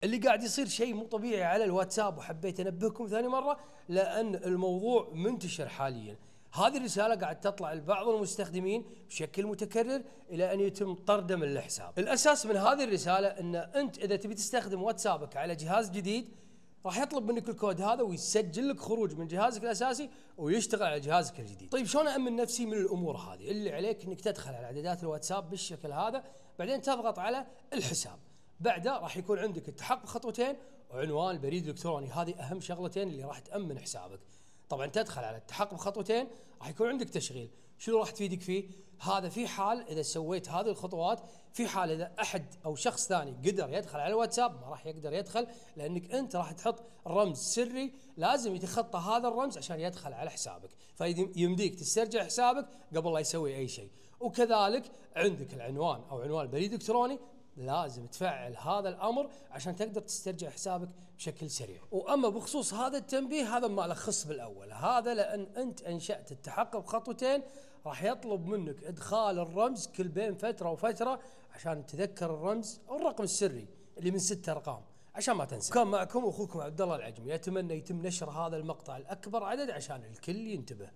اللي قاعد يصير شيء مو طبيعي على الواتساب، وحبيت انبهكم ثاني مره لان الموضوع منتشر حاليا. هذه الرساله قاعد تطلع لبعض المستخدمين بشكل متكرر الى ان يتم طرده من الحساب. الاساس من هذه الرساله ان انت اذا تبي تستخدم واتسابك على جهاز جديد راح يطلب منك الكود هذا ويسجل لك خروج من جهازك الاساسي ويشتغل على جهازك الجديد. طيب شلون امن نفسي من الامور هذه؟ اللي عليك انك تدخل على اعدادات الواتساب بالشكل هذا، بعدين تضغط على الحساب. بعده راح يكون عندك التحقق خطوتين وعنوان البريد الالكتروني. هذه اهم شغلتين اللي راح تامن حسابك. طبعا تدخل على التحقق خطوتين راح يكون عندك تشغيل. شنو راح تفيدك فيه؟ هذا في حال اذا سويت هذه الخطوات، في حال اذا احد او شخص ثاني قدر يدخل على الواتساب ما راح يقدر يدخل، لانك انت راح تحط رمز سري لازم يتخطى هذا الرمز عشان يدخل على حسابك، فيمديك تسترجع حسابك قبل لا يسوي اي شيء. وكذلك عندك العنوان او عنوان البريد الالكتروني لازم تفعل هذا الامر عشان تقدر تسترجع حسابك بشكل سريع. واما بخصوص هذا التنبيه هذا ما له خص بالاول، هذا لان انت انشات التحقق خطوتين راح يطلب منك ادخال الرمز كل بين فتره وفتره عشان تذكر الرمز او الرقم السري اللي من 6 ارقام عشان ما تنسى. كان معكم اخوكم عبد الله العجمي، اتمنى يتم نشر هذا المقطع لاكبر عدد عشان الكل ينتبه.